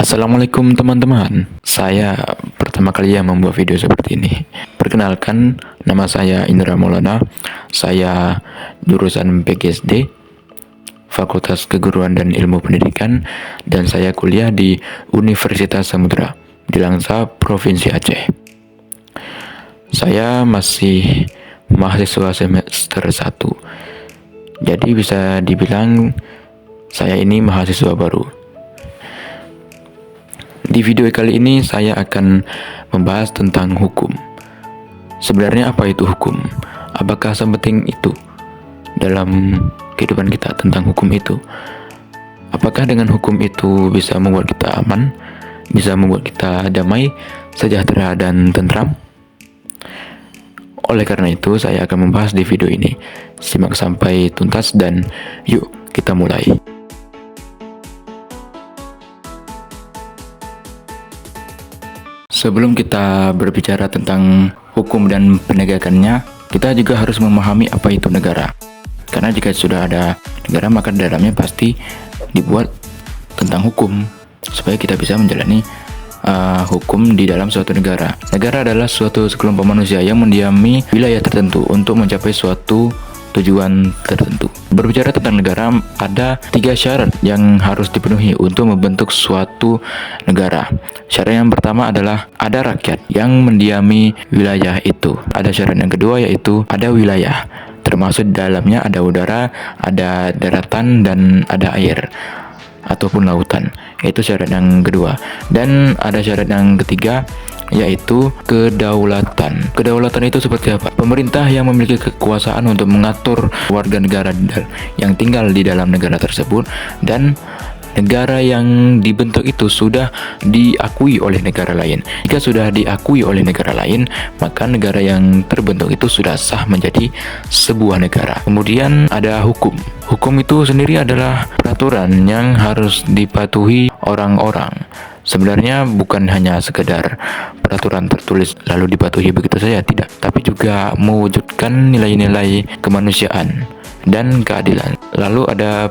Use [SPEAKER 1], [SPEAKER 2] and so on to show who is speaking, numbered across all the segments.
[SPEAKER 1] Assalamualaikum teman-teman. Saya pertama kali membuat video seperti ini. Perkenalkan, nama saya Indra Maulana. Saya jurusan PGSD, Fakultas Keguruan dan Ilmu Pendidikan, dan saya kuliah di Universitas Samudra di Langsa, Provinsi Aceh. Saya masih mahasiswa semester 1. Jadi bisa dibilang saya ini mahasiswa baru. Di video kali ini saya akan membahas tentang hukum. Sebenarnya apa itu hukum? Apakah sepenting itu dalam kehidupan kita tentang hukum itu? Apakah dengan hukum itu bisa membuat kita aman? Bisa membuat kita damai, sejahtera, dan tentram? Oleh karena itu saya akan membahas di video ini. Simak sampai tuntas dan yuk kita mulai. Sebelum kita berbicara tentang hukum dan penegakannya, kita juga harus memahami apa itu negara. Karena jika sudah ada negara, maka di dalamnya pasti dibuat tentang hukum, supaya kita bisa menjalani hukum di dalam suatu negara. Negara adalah suatu sekelompok manusia yang mendiami wilayah tertentu untuk mencapai suatu tujuan tertentu. Berbicara tentang negara, ada 3 syarat yang harus dipenuhi untuk membentuk suatu negara. Syarat yang pertama adalah ada rakyat yang mendiami wilayah itu. Ada syarat yang kedua yaitu ada wilayah, termasuk dalamnya ada udara, ada daratan, dan ada air ataupun lautan. Itu syarat yang kedua. Dan ada syarat yang ketiga yaitu kedaulatan. Kedaulatan itu seperti apa? Pemerintah yang memiliki kekuasaan untuk mengatur warga negara yang tinggal di dalam negara tersebut, dan negara yang dibentuk itu sudah diakui oleh negara lain. Jika sudah diakui oleh negara lain, maka negara yang terbentuk itu sudah sah menjadi sebuah negara. Kemudian ada hukum. Hukum itu sendiri adalah peraturan yang harus dipatuhi orang-orang. Sebenarnya bukan hanya sekedar peraturan tertulis lalu dipatuhi begitu saja, tidak, tapi juga mewujudkan nilai-nilai kemanusiaan dan keadilan. Lalu ada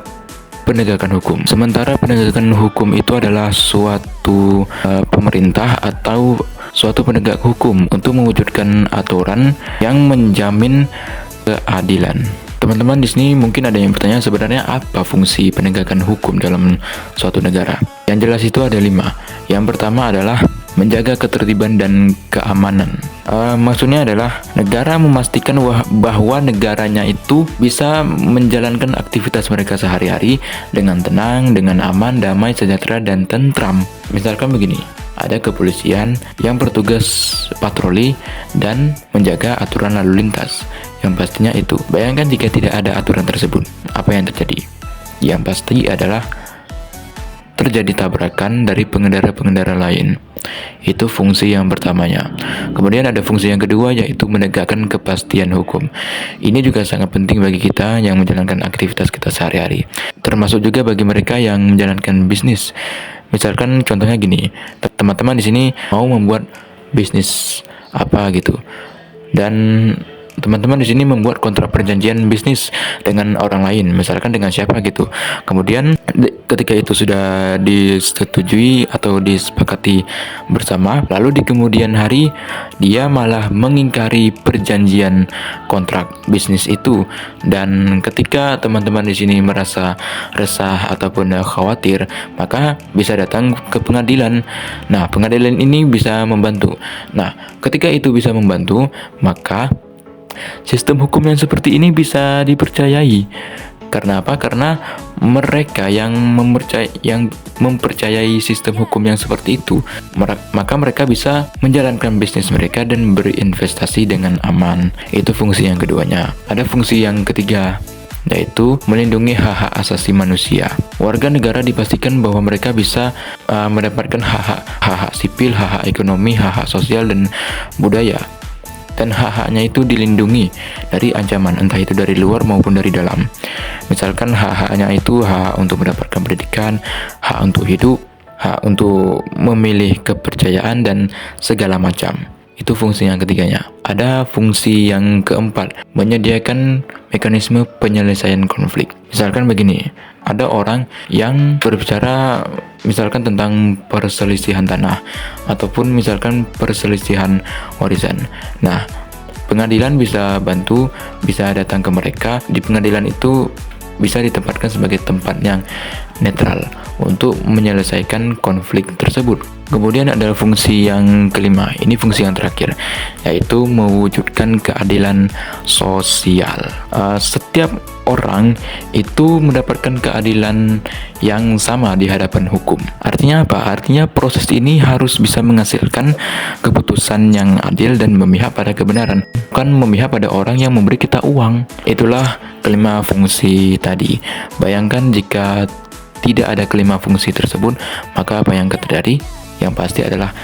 [SPEAKER 1] penegakan hukum. Sementara penegakan hukum itu adalah suatu pemerintah atau suatu penegak hukum untuk mewujudkan aturan yang menjamin keadilan. Teman-teman di sini mungkin ada yang bertanya, sebenarnya apa fungsi penegakan hukum dalam suatu negara? Yang jelas itu ada 5. Yang pertama adalah menjaga ketertiban dan keamanan. Maksudnya adalah negara memastikan bahwa negaranya itu bisa menjalankan aktivitas mereka sehari-hari dengan tenang, dengan aman, damai, sejahtera, dan tentram. Misalkan begini, ada kepolisian yang bertugas patroli dan menjaga aturan lalu lintas. Yang pastinya itu, bayangkan jika tidak ada aturan tersebut, apa yang terjadi? Yang pasti adalah terjadi tabrakan dari pengendara-pengendara lain. Itu fungsi yang pertamanya. Kemudian ada fungsi yang kedua, yaitu menegakkan kepastian hukum. Ini juga sangat penting bagi kita yang menjalankan aktivitas kita sehari-hari, termasuk juga bagi mereka yang menjalankan bisnis. Misalkan contohnya gini, teman-teman di sini mau membuat bisnis apa gitu, dan teman-teman di sini membuat kontrak perjanjian bisnis dengan orang lain, misalkan dengan siapa gitu. Kemudian ketika itu sudah disetujui atau disepakati bersama, lalu di kemudian hari dia malah mengingkari perjanjian kontrak bisnis itu. Dan ketika teman-teman di sini merasa resah ataupun khawatir, maka bisa datang ke pengadilan. Nah, pengadilan ini bisa membantu. Nah, ketika itu bisa membantu, maka sistem hukum yang seperti ini bisa dipercayai. Karena apa? Karena mereka yang mempercayai sistem hukum yang seperti itu, maka mereka bisa menjalankan bisnis mereka dan berinvestasi dengan aman. Itu fungsi yang keduanya. Ada fungsi yang ketiga, yaitu melindungi hak-hak asasi manusia. Warga negara dipastikan bahwa mereka bisa mendapatkan hak-hak sipil, hak-hak ekonomi, hak-hak sosial, dan budaya. Dan hak-haknya itu dilindungi dari ancaman, entah itu dari luar maupun dari dalam. Misalkan hak-haknya itu hak untuk mendapatkan pendidikan, hak untuk hidup, hak untuk memilih kepercayaan, dan segala macam. Itu fungsi yang ketiganya. Ada fungsi yang keempat, menyediakan mekanisme penyelesaian konflik. Misalkan begini, ada orang yang berbicara misalkan tentang perselisihan tanah ataupun misalkan perselisihan warisan. Nah, pengadilan bisa bantu, bisa datang ke mereka. Di pengadilan itu bisa ditempatkan sebagai tempat yang netral untuk menyelesaikan konflik tersebut. Kemudian ada fungsi yang kelima, ini fungsi yang terakhir, yaitu mewujudkan keadilan sosial. Setiap orang itu mendapatkan keadilan yang sama di hadapan hukum. Artinya apa? Artinya proses ini harus bisa menghasilkan keputusan yang adil dan memihak pada kebenaran, bukan memihak pada orang yang memberi kita uang. Itulah kelima fungsi tadi. Bayangkan jika tidak ada kelima fungsi tersebut, maka apa yang terjadi? Yang pasti adalah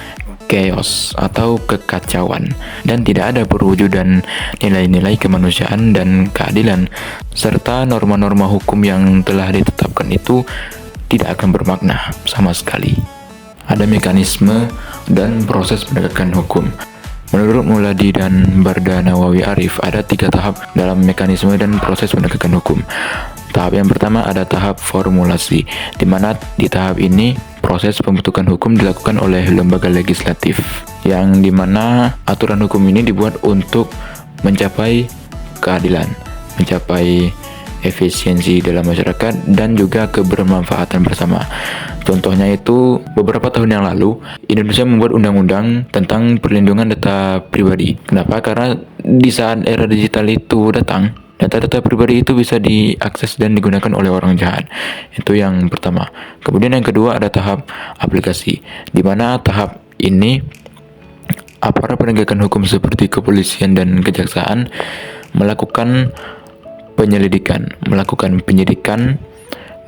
[SPEAKER 1] chaos atau kekacauan, dan tidak ada perwujudan nilai-nilai kemanusiaan dan keadilan, serta norma-norma hukum yang telah ditetapkan itu tidak akan bermakna sama sekali. Ada mekanisme dan proses penegakan hukum. Menurut Muladi dan Barda Nawawi Arif, ada 3 tahap dalam mekanisme dan proses penegakan hukum. Tahap yang pertama ada tahap formulasi, di mana di tahap ini proses pembentukan hukum dilakukan oleh lembaga legislatif, yang dimana aturan hukum ini dibuat untuk mencapai keadilan, mencapai efisiensi dalam masyarakat, dan juga kebermanfaatan bersama. Contohnya itu, beberapa tahun yang lalu, Indonesia membuat undang-undang tentang perlindungan data pribadi. Kenapa? Karena di saat era digital itu datang, data-data pribadi itu bisa diakses dan digunakan oleh orang jahat. Itu yang pertama. Kemudian yang kedua ada tahap aplikasi, di mana tahap ini aparat penegakan hukum seperti kepolisian dan kejaksaan melakukan penyelidikan, melakukan penyidikan,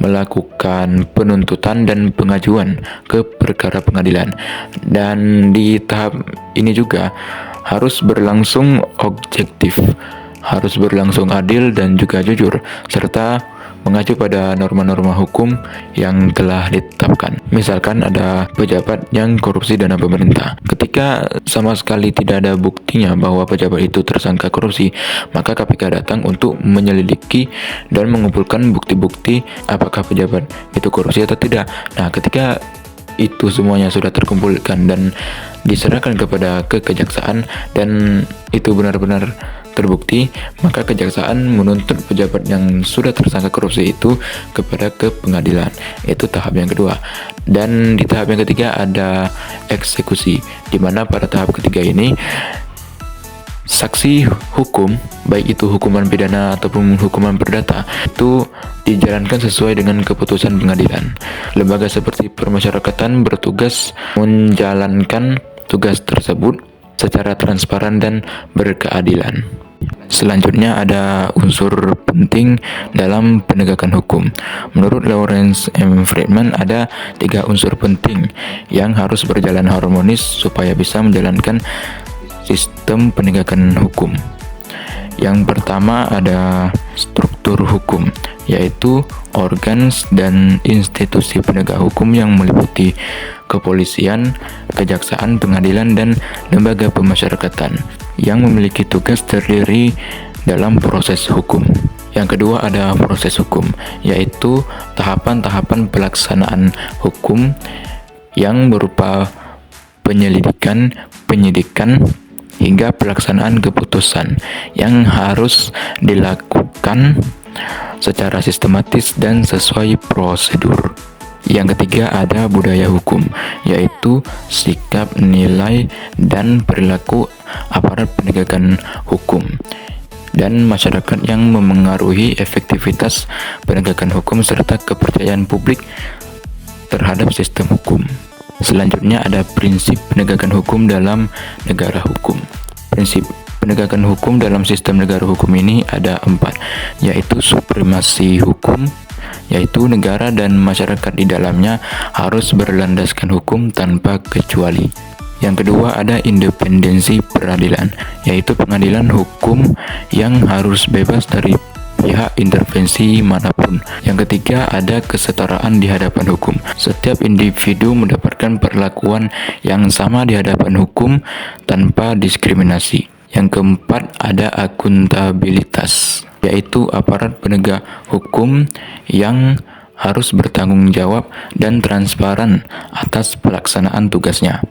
[SPEAKER 1] melakukan penuntutan dan pengajuan ke perkara pengadilan. Dan di tahap ini juga harus berlangsung objektif, harus berlangsung adil dan juga jujur, serta mengacu pada norma-norma hukum yang telah ditetapkan. Misalkan ada pejabat yang korupsi dana pemerintah. Ketika sama sekali tidak ada buktinya bahwa pejabat itu tersangka korupsi, maka KPK datang untuk menyelidiki dan mengumpulkan bukti-bukti apakah pejabat itu korupsi atau tidak. Nah, ketika itu semuanya sudah terkumpulkan dan diserahkan kepada kejaksaan dan itu benar-benar terbukti, maka kejaksaan menuntut pejabat yang sudah tersangka korupsi itu ke pengadilan. Itu tahap yang kedua. Dan di tahap yang ketiga ada eksekusi, di mana pada tahap ketiga ini saksi hukum, baik itu hukuman pidana ataupun hukuman perdata, itu dijalankan sesuai dengan keputusan pengadilan. Lembaga seperti permasyarakatan bertugas menjalankan tugas tersebut secara transparan dan berkeadilan. Selanjutnya ada unsur penting dalam penegakan hukum. Menurut Lawrence M. Friedman, ada 3 unsur penting yang harus berjalan harmonis supaya bisa menjalankan sistem penegakan hukum. Yang pertama ada struktur hukum, yaitu organ dan institusi penegak hukum yang meliputi kepolisian, kejaksaan, pengadilan, dan lembaga pemasyarakatan yang memiliki tugas terdiri dalam proses hukum. Yang kedua ada proses hukum, yaitu tahapan-tahapan pelaksanaan hukum yang berupa penyelidikan, penyidikan, hingga pelaksanaan keputusan yang harus dilakukan secara sistematis dan sesuai prosedur. Yang ketiga ada budaya hukum, yaitu sikap, nilai, dan perilaku aparat penegakan hukum dan masyarakat yang memengaruhi efektivitas penegakan hukum serta kepercayaan publik terhadap sistem hukum. Selanjutnya ada prinsip penegakan hukum dalam negara hukum. Prinsip penegakan hukum dalam sistem negara hukum ini ada 4, yaitu supremasi hukum, yaitu negara dan masyarakat di dalamnya harus berlandaskan hukum tanpa kecuali. Yang kedua ada independensi peradilan, yaitu pengadilan hukum yang harus bebas dari pihak intervensi manapun. Yang ketiga ada kesetaraan di hadapan hukum. Setiap individu mendapatkan perlakuan yang sama di hadapan hukum tanpa diskriminasi. Yang keempat ada akuntabilitas, yaitu aparat penegak hukum yang harus bertanggung jawab dan transparan atas pelaksanaan tugasnya.